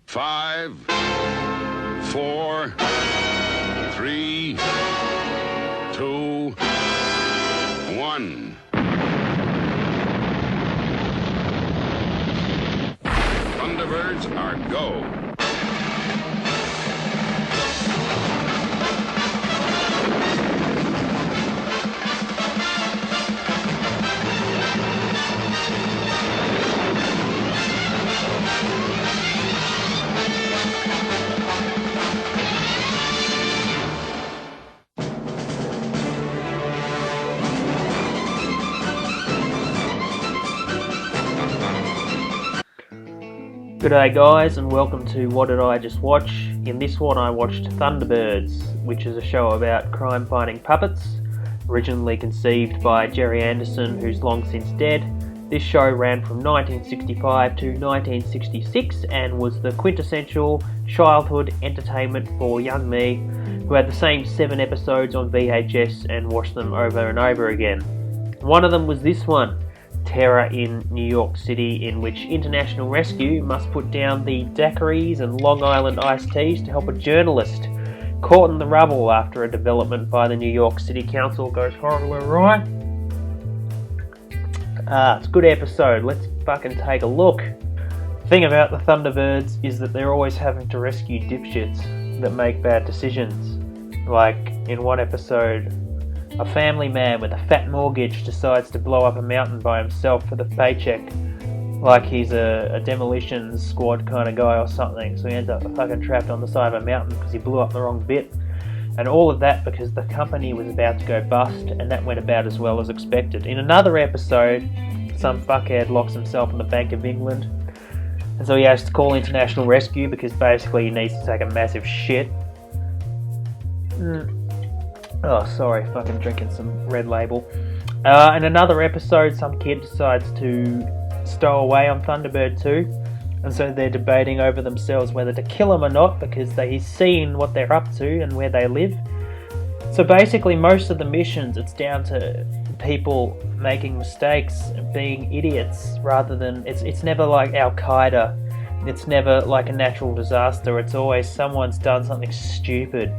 5, 4, 3, 2, 1. Thunderbirds are go. G'day guys, and welcome to What Did I Just Watch? In this one I watched Thunderbirds, which is a show about crime-fighting puppets, originally conceived by Gerry Anderson, who's long since dead. This show ran from 1965 to 1966 and was the quintessential childhood entertainment for young me, who had the same 7 episodes on VHS and watched them over and over again. One of them was this one, Terror in New York City, in which International Rescue must put down the daiquiris and Long Island iced teas to help a journalist caught in the rubble after a development by the New York City Council goes horribly awry. It's a good episode. Let's fucking take a look. The thing about the Thunderbirds is that they're always having to rescue dipshits that make bad decisions. Like in one episode, a family man with a fat mortgage decides to blow up a mountain by himself for the paycheck, like he's a demolition squad kind of guy or something, so he ends up fucking trapped on the side of a mountain because he blew up the wrong bit. And all of that because the company was about to go bust, and that went about as well as expected. In another episode, some fuckhead locks himself in the Bank of England, and so he has to call International Rescue because basically he needs to take a massive shit. Oh, sorry, fucking drinking some Red Label. In another episode, some kid decides to stow away on Thunderbird 2, and so they're debating over themselves whether to kill him or not because he's seen what they're up to and where they live. So basically, most of the missions, it's down to people making mistakes and being idiots rather than... It's never like Al-Qaeda. It's never like a natural disaster. It's always someone's done something stupid.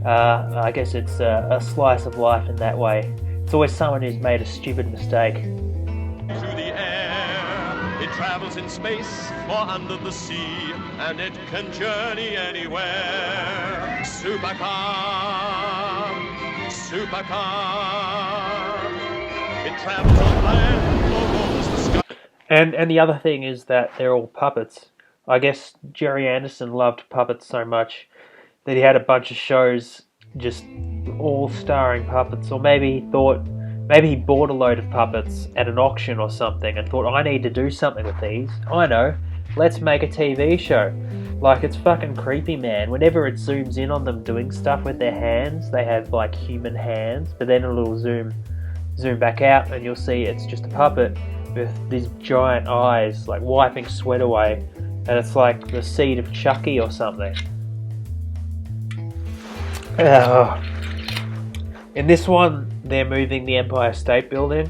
I guess it's a slice of life in that way. It's always someone who's made a stupid mistake. Through the air, it travels in space or under the sea, and it can journey anywhere. Supercar, it travels on land or roams the sky. And the other thing is that they're all puppets. I guess Gerry Anderson loved puppets so much that he had a bunch of shows just all starring puppets, or maybe he bought a load of puppets at an auction or something and thought, I need to do something with these. I know, let's make a TV show. Like, it's fucking creepy, man. Whenever it zooms in on them doing stuff with their hands, they have like human hands, but then it'll zoom back out and you'll see it's just a puppet with these giant eyes, like wiping sweat away, and it's like the seed of Chucky or something. In this one, they're moving the Empire State Building,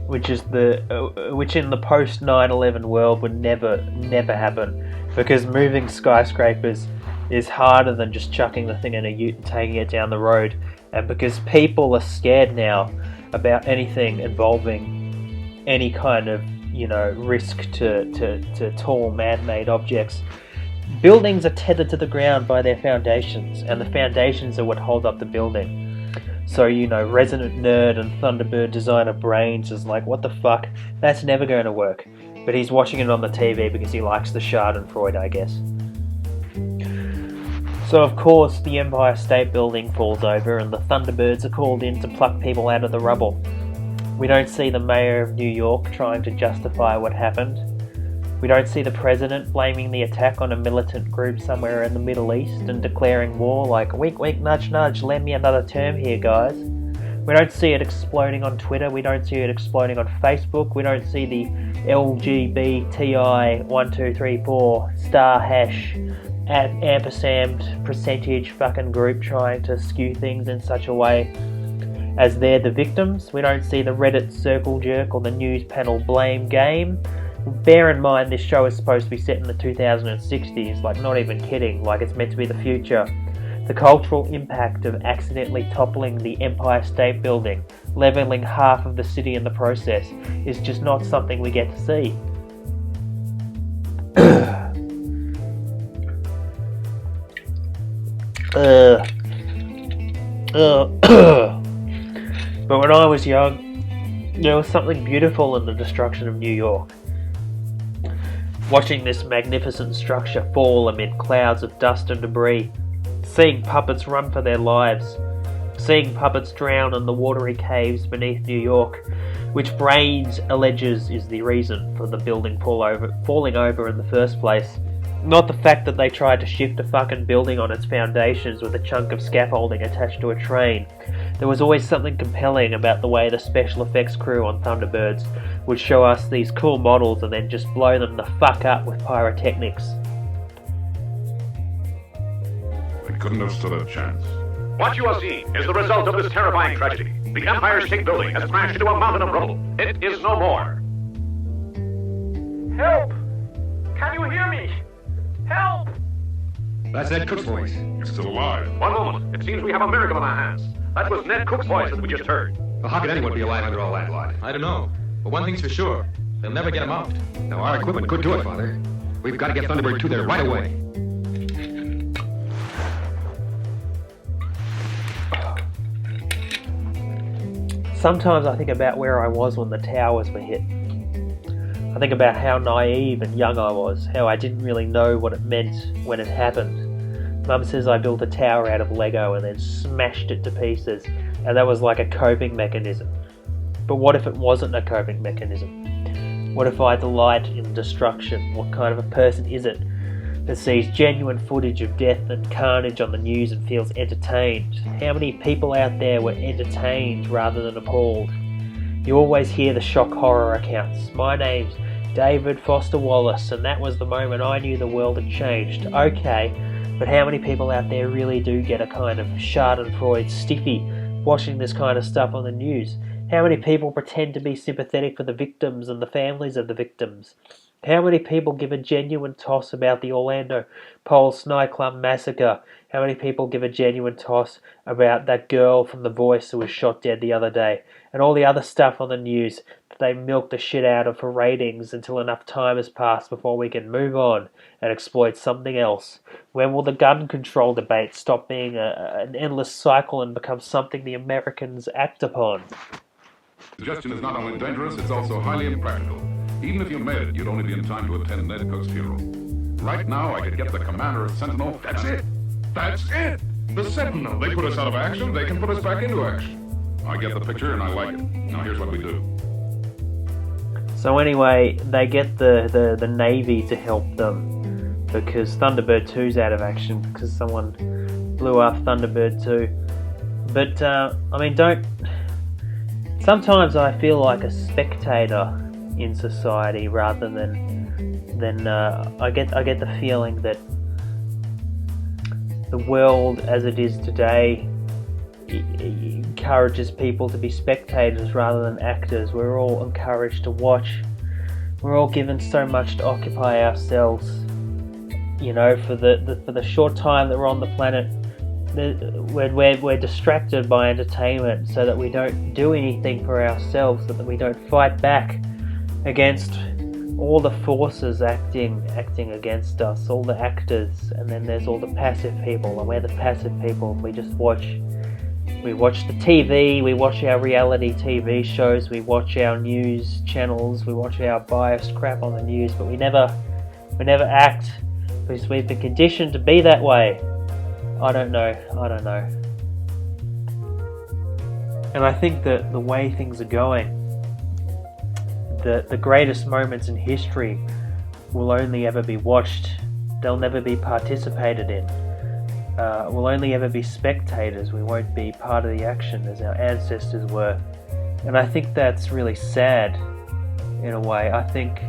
which in the post 9/11 world would never happen, because moving skyscrapers is harder than just chucking the thing in a ute and taking it down the road, and because people are scared now about anything involving any kind of risk to tall man-made objects. Buildings are tethered to the ground by their foundations, and the foundations are what hold up the building. So, resident nerd and Thunderbird designer Brains is like, what the fuck? That's never going to work. But he's watching it on the TV because he likes the Schadenfreude, I guess. So, of course, the Empire State Building falls over and the Thunderbirds are called in to pluck people out of the rubble. We don't see the mayor of New York trying to justify what happened. We don't see the president blaming the attack on a militant group somewhere in the Middle East and declaring war like, wink wink nudge nudge, lend me another term here guys. We don't see it exploding on Twitter, we don't see it exploding on Facebook, we don't see the LGBTI1234 star hash at ampersand percentage fucking group trying to skew things in such a way as they're the victims. We don't see the Reddit circle jerk or the news panel blame game. Bear in mind, this show is supposed to be set in the 2060s, like not even kidding, like it's meant to be the future. The cultural impact of accidentally toppling the Empire State Building, levelling half of the city in the process, is just not something we get to see. But when I was young, there was something beautiful in the destruction of New York. Watching this magnificent structure fall amid clouds of dust and debris, seeing puppets run for their lives, seeing puppets drown in the watery caves beneath New York, which Brains alleges is the reason for the building falling over in the first place. Not the fact that they tried to shift a fucking building on its foundations with a chunk of scaffolding attached to a train. There was always something compelling about the way the special effects crew on Thunderbirds would show us these cool models and then just blow them the fuck up with pyrotechnics. They couldn't have stood a chance. What you are seeing is the result of this terrifying tragedy. The Empire State Building has crashed into a mountain of rubble. It is no more. Help! Can you hear me? Help! That's Ned Cook's voice. He's still alive. One moment. It seems we have a miracle on our hands. That was Ned Cook's voice that we just heard. Well, how could anyone be alive under all that blood? I don't know. But one thing's for sure. They'll never get him out. Now, our equipment could do it, Father. We've got to get Thunderbird 2 there right away. Sometimes I think about where I was when the towers were hit. I think about how naive and young I was, how I didn't really know what it meant when it happened. Mum says I built a tower out of Lego and then smashed it to pieces, and that was like a coping mechanism. But what if it wasn't a coping mechanism? What if I delight in destruction? What kind of a person is it that sees genuine footage of death and carnage on the news and feels entertained? How many people out there were entertained rather than appalled? You always hear the shock horror accounts. My name's David Foster Wallace, and that was the moment I knew the world had changed. Okay, but how many people out there really do get a kind of schadenfreude stiffy watching this kind of stuff on the news? How many people pretend to be sympathetic for the victims and the families of the victims? How many people give a genuine toss about the Orlando Pulse nightclub massacre? How many people give a genuine toss about that girl from The Voice who was shot dead the other day? And all the other stuff on the news that they milk the shit out of for ratings until enough time has passed before we can move on and exploit something else? When will the gun control debate stop being an endless cycle and become something the Americans act upon? Suggestion is not only dangerous, it's also highly impractical. Even if you made it, you'd only be in time to attend Ned Cook's funeral. Right now, I could get the commander of Sentinel. That's it! That's it! The Sentinel. They put us out of action, they can put us back into action. I get the picture and I like it. Now here's what we do. So anyway, they get the Navy to help them because Thunderbird 2's out of action because someone blew up Thunderbird 2. But, sometimes I feel like a spectator in society rather than I get the feeling that the world as it is today encourages people to be spectators rather than actors. We're all encouraged to watch. We're all given so much to occupy ourselves. You know, for the short time that we're on the planet, we're distracted by entertainment so that we don't do anything for ourselves, so that we don't fight back against all the forces acting against us, all the actors, and then there's all the passive people, and we're the passive people. We just watch. We watch the TV, we watch our reality TV shows, we watch our news channels, we watch our biased crap on the news, but we never act because we've been conditioned to be that way. I don't know. And I think that the way things are going, the greatest moments in history will only ever be watched. They'll never be participated in. We'll only ever be spectators. We won't be part of the action as our ancestors were. And I think that's really sad in a way. I think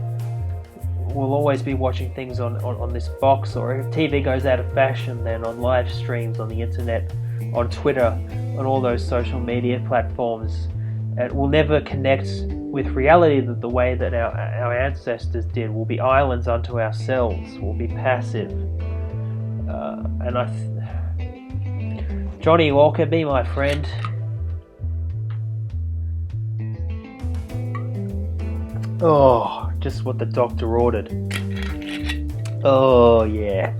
we'll always be watching things on this box, or if TV goes out of fashion, then on live streams on the internet, on Twitter, on all those social media platforms. and we'll never connect with reality the way that our ancestors did. We'll be islands unto ourselves. We'll be passive. Johnny Walker, be my friend. Oh, just what the doctor ordered. Oh, yeah.